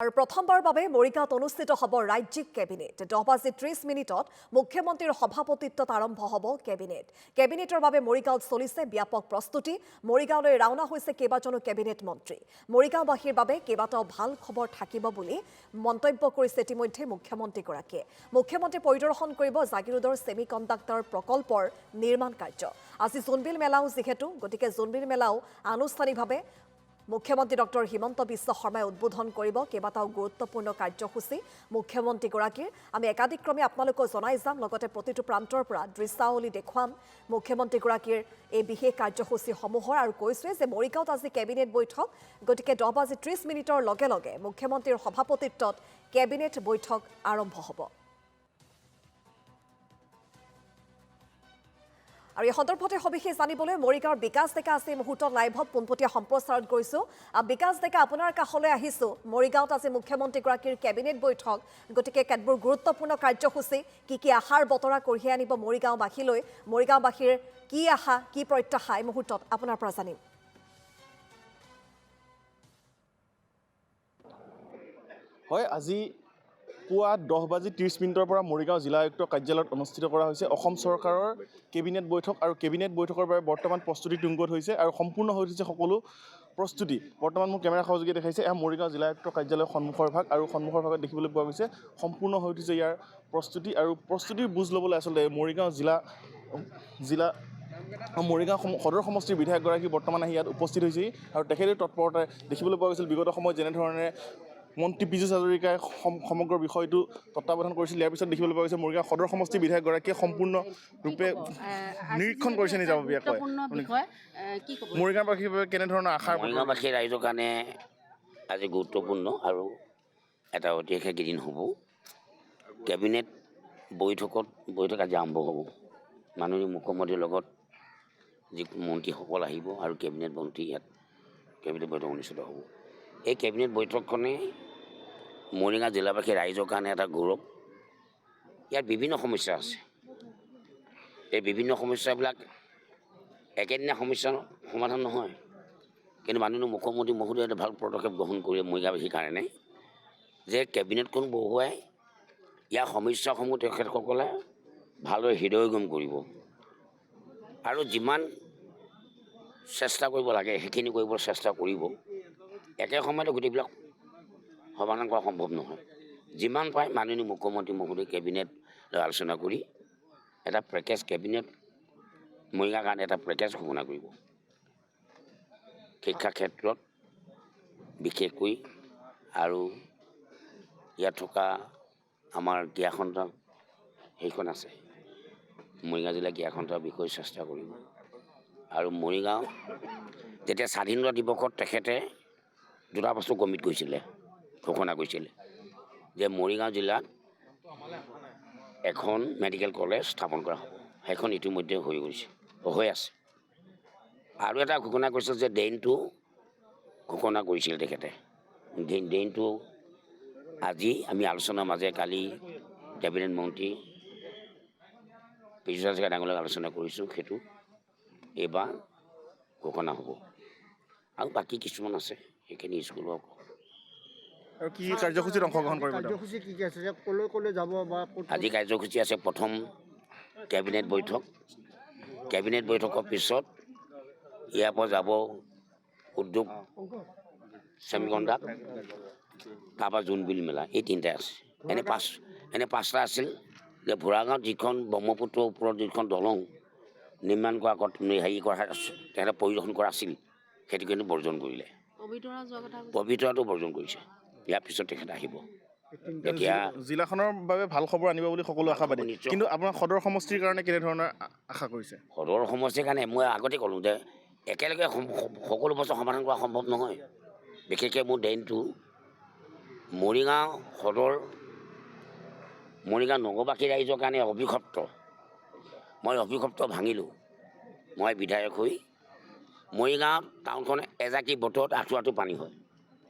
আৰু প্ৰথমবাৰৰ বাবে মৰিগাঁৱত অনুষ্ঠিত হ'ব ৰাজ্যিক কেবিনেট 10:30 মুখ্যমন্ত্ৰীৰ সভাপতিত্বত আৰম্ভ হ'ব কেবিনেটৰ বাবে মৰিগাঁৱত চলিছে ব্যাপক প্ৰস্তুতি মৰিগাঁৱলৈ ৰাওনা হৈছে কেইবাজনো কেবিনেট মন্ত্ৰী মৰিগাঁওবাসীৰ বাবে কেইবাটাও ভাল খবৰ থাকিব বুলি মন্তব্য কৰিছে ইতিমধ্যে মুখ্যমন্ত্ৰীগৰাকীয়ে মুখ্যমন্ত্ৰী পৰিদৰ্শন কৰিব জাগিৰোডৰ ছেমিকণ্ডাক্টৰ প্ৰকল্পৰ নিৰ্মাণ কাৰ্য আজি জোনবিল মেলাও যিহেতু গতিকে জোনবিল মেলাও আনুষ্ঠানিকভাৱে মুখ্যমন্ত্ৰী ডক্টৰ হিমন্ত বিশ্ব শৰ্মাই উদ্বোধন কৰিব কেইবাটাও গুৰুত্বপূৰ্ণ কাৰ্যসূচী মুখ্যমন্ত্ৰীগৰাকীৰ আমি একাধিক্ৰমে আপোনালোকক জনাই যাম লগতে প্ৰতিটো প্ৰান্তৰ পৰা দৃশ্যাৱলী দেখুৱাম মুখ্যমন্ত্ৰীগৰাকীৰ এই বিশেষ কাৰ্যসূচীসমূহৰ আৰু কৈছোৱে যে মৰিগাঁৱত আজি কেবিনেট বৈঠক গতিকে 10:30 লগে লগে মুখ্যমন্ত্ৰীৰ সভাপতিত্বত কেবিনেট বৈঠক আৰম্ভ হ'ব আৰু এই সন্দৰ্ভতে সবিশেষ জানিবলৈ মৰিগাঁৱৰ বিকাশ ডেকা আছে মুহূৰ্তত লাইভত পোনপটীয়া সম্প্ৰচাৰত গৈছো বিকাশ ডেকা আপোনাৰ কাষলৈ আহিছো মৰিগাঁৱত আজি মুখ্যমন্ত্ৰীগৰাকীৰ কেবিনেট বৈঠক গতিকে কেতবোৰ গুৰুত্বপূৰ্ণ কাৰ্যসূচী কি আশাৰ বতৰা কঢ়িয়াই আনিব মৰিগাঁওবাসীলৈ মৰিগাঁওবাসীৰ কি আশা কি প্ৰত্যাশা এই মুহূৰ্তত আপোনাৰ পৰা জানিম হয় আজি পুৱা 10:30 পৰা মৰিগাঁও জিলা আয়ুক্ত কাৰ্যালয়ত অনুষ্ঠিত কৰা হৈছে অসম চৰকাৰৰ কেবিনেট বৈঠক আৰু কেবিনেট বৈঠকৰ বাবে বৰ্তমান প্ৰস্তুতি তুংগত হৈছে আৰু সম্পূৰ্ণ হৈ উঠিছে সকলো প্ৰস্তুতি বৰ্তমান মোৰ কেমেৰা সহযোগী দেখাইছে এয়া মৰিগাঁও জিলা আয়ুক্ত কাৰ্যালয়ৰ সন্মুখৰ ভাগ আৰু সন্মুখৰ ভাগত দেখিবলৈ পোৱা গৈছে সম্পূৰ্ণ হৈ উঠিছে ইয়াৰ প্ৰস্তুতি আৰু প্ৰস্তুতিৰ বুজ ল'বলৈ আচলতে মৰিগাঁও মৰিগাঁও সদৰ সমষ্টিৰ বিধায়কগৰাকী বৰ্তমান আহি ইয়াত উপস্থিত হৈছেহি আৰু তেখেতৰ তৎপৰতাৰে দেখিবলৈ পোৱা গৈছিল বিগত সময়ত যেনেধৰণে মন্ত্ৰী পীযুষ হাজৰিকাই সমগ্ৰ বিষয়টো তত্বাৱধান কৰিছিল ইয়াৰ পিছত দেখিবলৈ পোৱা গৈছে মৰিগাঁও সদৰ সমষ্টিৰ বিধায়কগৰাকীয়ে সম্পূৰ্ণৰূপে নিৰীক্ষণ কৰিছে নিজাববীয়াকৈ মৰিগাঁওবাসীৰ বাবে কেনেধৰণৰ আশাৰ মৰিগাঁওবাসী ৰাইজৰ কাৰণে আজি গুৰুত্বপূৰ্ণ আৰু এটা ঐতিহাসিক দিন হ'ব কেবিনেট বৈঠক আজি আৰম্ভ হ'ব মাননীয় মুখ্যমন্ত্ৰীৰ লগত যি মন্ত্ৰীসকল আহিব আৰু কেবিনেট মন্ত্ৰী ইয়াত কেবিনেট বৈঠক অনুষ্ঠিত হ'ব এই কেবিনেট বৈঠকখনে মৰিগাঁও জিলাবাসী ৰাইজৰ কাৰণে এটা গৌৰৱ ইয়াত বিভিন্ন সমস্যা আছে এই বিভিন্ন সমস্যাবিলাক একেদিনা সমস্যাৰ সমাধান নহয় কিন্তু মাননীয় মুখ্যমন্ত্ৰী মহোদয়ে এটা ভাল পদক্ষেপ গ্ৰহণ কৰি মৰিগাঁওবাসীৰ কাৰণে যে কেবিনেটখন বহুৱাই ইয়াৰ সমস্যাসমূহ তেখেতসকলে ভালদৰে হৃদয়গম কৰিব আৰু যিমান চেষ্টা কৰিব লাগে সেইখিনি কৰিবলৈ চেষ্টা কৰিব একে সময়তে গোটেইবিলাক সমাধান কৰা সম্ভৱ নহয় যিমান পায় মাননীয় মুখ্যমন্ত্ৰী মহোদয় কেবিনেট আলোচনা কৰি এটা পেকেজ কেবিনেট মৰিগাঁৱৰ কাৰণে এটা পেকেজ ঘোষণা কৰিব শিক্ষা ক্ষেত্ৰত বিশেষকৈ আৰু ইয়াত থকা আমাৰ ক্ৰীড়াখণ্ড সেইখন আছে মৰিগাঁও জিলা ক্ৰীড়াখণ্ডৰ বিষয়ে চেষ্টা কৰিব আৰু মৰিগাঁও যেতিয়া স্বাধীনতা দিৱসত তেখেতে দুটা বস্তু কমিট কৰিছিলে ঘোষণা কৰিছিলে যে মৰিগাঁও জিলাত এখন মেডিকেল কলেজ স্থাপন কৰা হ'ব সেইখন ইতিমধ্যে হৈ আছে আৰু এটা ঘোষণা কৰিছিল যে ড্ৰেইনটো ঘোষণা কৰিছিল তেখেতে ড্ৰেইনটো আজি আমি আলোচনাৰ মাজে কালি কেবিনেট মন্ত্ৰী পীযুষ হাজৰিকা ডাঙৰীয়াৰ লগত আলোচনা কৰিছোঁ সেইটো এইবাৰ ঘোষণা হ'ব আৰু বাকী কিছুমান আছে সেইখিনি স্কুলৰ আৰু কি কাৰ্যসূচীত অংশগ্ৰহণ কৰিব আজি কাৰ্যসূচী আছে প্ৰথম কেবিনেট বৈঠকৰ পিছত ইয়াৰ পৰা যাব উদ্যোগ ছেমিকণ্ডাক্ট তাৰপৰা জোনবিল মেলা এই তিনিটাই আছে এনে পাঁচটা আছিল যে ভোৰাগাঁৱত যিখন ব্ৰহ্মপুত্ৰৰ ওপৰত যিখন দলং নিৰ্মাণ কৰা আগত হেৰি কৰা তেখেতে পৰিদৰ্শন কৰা আছিল সেইটো কিন্তু বৰ্জন কৰিলে পবিতৰাটো বৰ্জন কৰিছে ইয়াৰ পিছত তেখেত আহিব এতিয়া জিলাখনৰ বাবে ভাল খবৰ আনিব বুলি সকলো আশাবাদী কিন্তু আপোনাৰ সদৰ সমষ্টিৰ কাৰণে কেনেধৰণৰ আশা কৰিছে সদৰ সমষ্টিৰ কাৰণে মই আগতে ক'লোঁ যে একেলগে সকলো বস্তু সমাধান কৰা সম্ভৱ নহয় বিশেষকৈ মোৰ ড্ৰেইনটো মৰিগাঁও নগৰবাসী ৰাইজৰ কাৰণে অভিশপ্ত মই অভিশপ্ত ভাঙিলোঁ মই বিধায়ক হৈ মৰিগাঁও টাউনখন এজাকি বতৰত আঁঠুৱাটো পানী হয়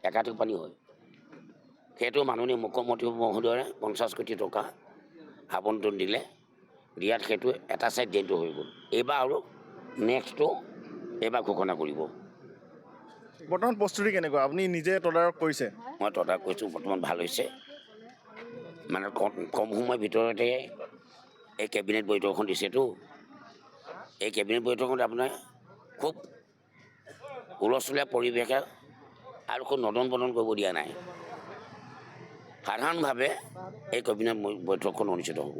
একাঠু পানী হয় সেইটো মাননীয় মুখ্যমন্ত্ৰী মহোদয়ে 50 কোটি টকা আবণ্টন দিয়াত সেইটো এটা চাইড ড্ৰেইনটো হৈ গ'ল এইবাৰ আৰু নেক্সটটো এইবাৰ ঘোষণা কৰিব বৰ্তমান প্ৰস্তুতি কেনেকুৱা আপুনি নিজে তদাৰক কৰিছে মই তদাৰক কৈছোঁ বৰ্তমান ভাল হৈছে মানে কম সময়ৰ ভিতৰতে এই কেবিনেট বৈঠকখন দিছেতো এই কেবিনেট বৈঠকত আপোনাৰ খুব হুলস্থুলীয়া পৰিৱেশে আৰু খুব নদন বদন কৰিব দিয়া নাই সাধাৰণভাৱে এই কেবিনেট বৈঠকখন অনুষ্ঠিত হ'ব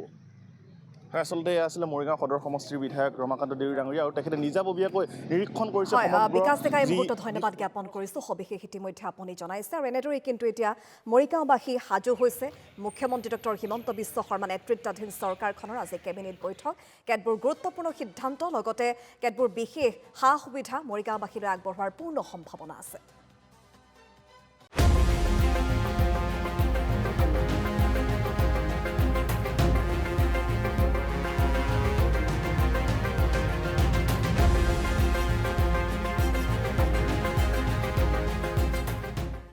হয় আচলতে এয়া আছিলে মৰিগাঁও সদৰ সমষ্টিৰ বিধায়ক ৰমাকান্ত দেউৰী ডাঙৰীয়া আৰু তেখেতে নিজাববীয়াকৈ নিৰীক্ষণ কৰিছে হয় বিকাশ ডেকা এই যি মুহূৰ্তত ধন্যবাদ জ্ঞাপন কৰিছোঁ সবিশেষ ইতিমধ্যে আপুনি জনাইছে আৰু এনেদৰেই কিন্তু এতিয়া মৰিগাঁওবাসী সাজু হৈছে মুখ্যমন্ত্ৰী ডক্টৰ হিমন্ত বিশ্ব শৰ্মা নেতৃত্বাধীন চৰকাৰখনৰ আজি কেবিনেট বৈঠক কেতবোৰ গুৰুত্বপূৰ্ণ সিদ্ধান্ত লগতে কেতবোৰ বিশেষ সা সুবিধা মৰিগাঁওবাসীলৈ আগবঢ়োৱাৰ পূৰ্ণ সম্ভাৱনা আছে